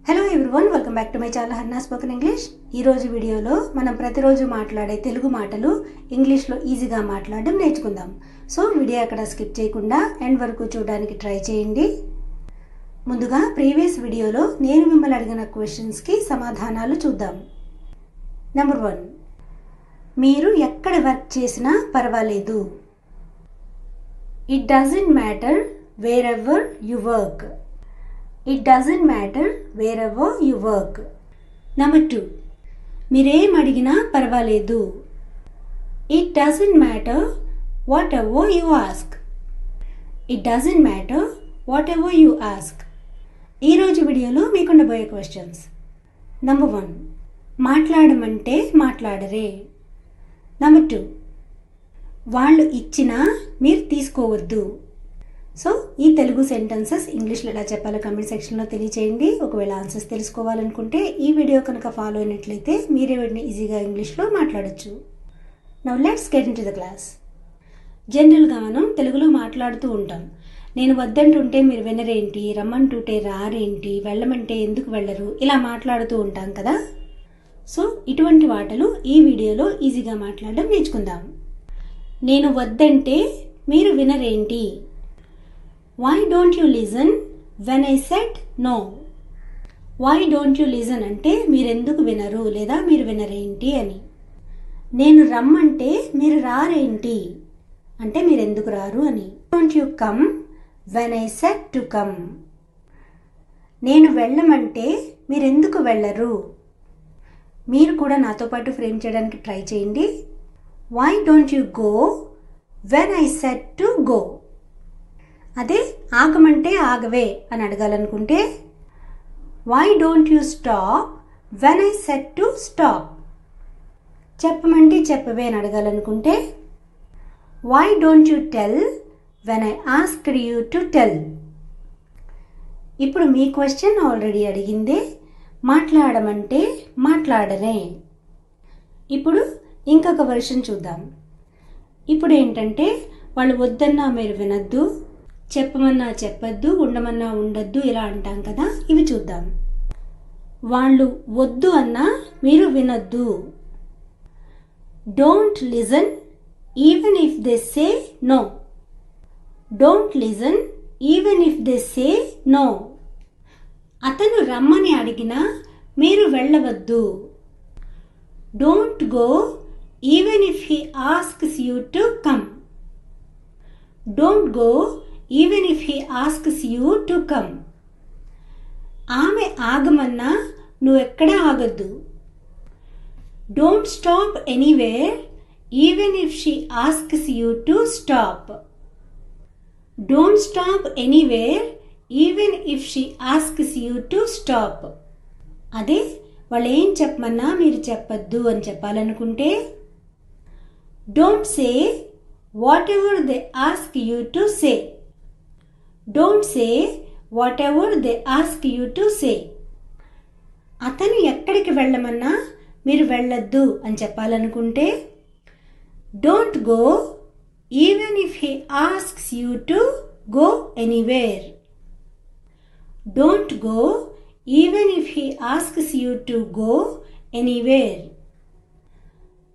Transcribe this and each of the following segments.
Hello everyone, welcome back to my channel Hannah spoken English. ఈరోజు వీడియోలో మనం ప్రతిరోజు మాట్లాడే తెలుగు మాటలు ఇంగ్లీష్లో ఈజీగా మాట్లాడడం నేర్చుకుందాం. సో వీడియో అక్కడ స్కిప్ చేయకుండా ఎండ్ వరకు చూడడానికి ట్రై చేయండి. ముందుగా ప్రీవియస్ వీడియోలో నేను మిమ్మల్ని అడిగిన క్వశ్చన్స్కి సమాధానాలు చూద్దాం. నెంబర్ 1, మీరు ఎక్కడ వర్క్ చేసినా పర్వాలేదు. It doesn't matter where ever you work. It doesn't matter wherever you work. Number 2, మీరేం అడిగినా పర్వాలేదు. It doesn't matter whatever you ask. It doesn't matter whatever you ask. ఈరోజు వీడియోలో మీకు ఉండబోయే క్వశ్చన్స్. Number 1, మాట్లాడమంటే మాట్లాడరే. Number 2, వాళ్ళు ఇచ్చినా మీరు తీసుకోవద్దు. సో ఈ తెలుగు సెంటెన్సెస్ ఇంగ్లీష్లో ఎలా చెప్పాలో కమెంట్ సెక్షన్లో తెలియచేయండి. ఒకవేళ ఆన్సర్స్ తెలుసుకోవాలనుకుంటే ఈ వీడియో కనుక ఫాలో అయినట్లయితే మీరే వీటిని ఈజీగా ఇంగ్లీష్లో మాట్లాడచ్చు. Now let's get in to the class. జనరల్గా మనం తెలుగులో మాట్లాడుతూ ఉంటాం. నేను వద్దంటుంటే మీరు వినరేంటి, రమ్మంటుంటే రారేంటి, వెళ్ళమంటే ఎందుకు వెళ్ళరు, ఇలా మాట్లాడుతూ ఉంటాం కదా. సో ఇటువంటి మాటలు ఈ వీడియోలో ఈజీగా మాట్లాడడం నేర్చుకుందాం. నేను వద్దంటే మీరు వినరేంటి. Why don't you listen when I said no? Why don't you listen అంటే మీరెందుకు వినరు లేదా మీరు వినరేంటి అని. నేను రమ్మంటే మీరు రారేంటి అంటే మీరెందుకు రారు అని. Don't you come when I said to come? నేను వెళ్ళమంటే మీరెందుకు వెళ్ళరు. మీరు కూడా నాతో పాటు ఫ్రేమ్ చేయడానికి ట్రై చేయండి. Why don't you go when I said to go? అదే ఆగమంటే ఆగవే అని అడగాలనుకుంటే why don't you stop when I set to stop. చెప్పమంటే చెప్పవే అని అడగాలనుకుంటే why don't you tell when I asked you to tell. ఇప్పుడు మీ క్వశ్చన్ ఆల్రెడీ అడిగిందే, మాట్లాడమంటే మాట్లాడరే. ఇప్పుడు ఇంకొక వెర్షన్ చూద్దాం. ఇప్పుడు ఏంటంటే వాళ్ళు వద్దన్నా మీరు వినద్దు, చెప్పమన్నా చెప్పద్దు, ఉండమన్నా ఉండద్దు, ఇలా అంటాం కదా. ఇవి చూద్దాం. వాళ్ళు వద్దు అన్నా మీరు వినద్దు. Don't listen even if they say no. Don't listen even if they say no. అతను రమ్మని అడిగినా మీరు వెళ్ళవద్దు. Don't go even if he asks you to come. Don't go even if he asks you to come. ఆమె ఆగమన్నా నువ్వెక్కడా ఆగద్దు. Don't stop anywhere even if she asks you to stop. Don't stop anywhere even if she asks you to stop. అదే వాళ్ళు ఏం చెప్పమన్నా మీరు చెప్పద్దు అని చెప్పాలనుకుంటే don't say what ever they ask you to say. Don't say what ever they ask you to say. అతను ఎక్కడికి వెళ్ళమన్నా మీరు వెళ్ళొద్దు అని చెప్పాలనుకుంటే don't go even if he asks you to go anywhere. Don't go even if he asks you to go anywhere.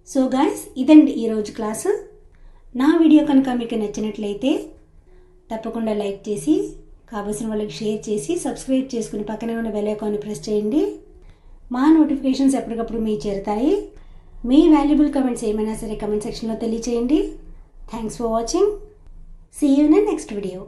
So guys, ఇదండి ఈరోజు class. నా video కనుక మీకు నచ్చినట్లయితే తప్పకుండా లైక్ చేసి, కావాల్సిన వాళ్ళకి షేర్ చేసి, సబ్స్క్రైబ్ చేసుకుని పక్కనే ఉన్న బెల్ ఐకాన్ని ప్రెస్ చేయండి. మా నోటిఫికేషన్స్ ఎప్పటికప్పుడు మీ చేరుతాయి. మీ వాల్యుబుల్ కమెంట్స్ ఏమైనా సరే కమెంట్ సెక్షన్లో తెలియచేయండి. Thanks for watching. See you in next video.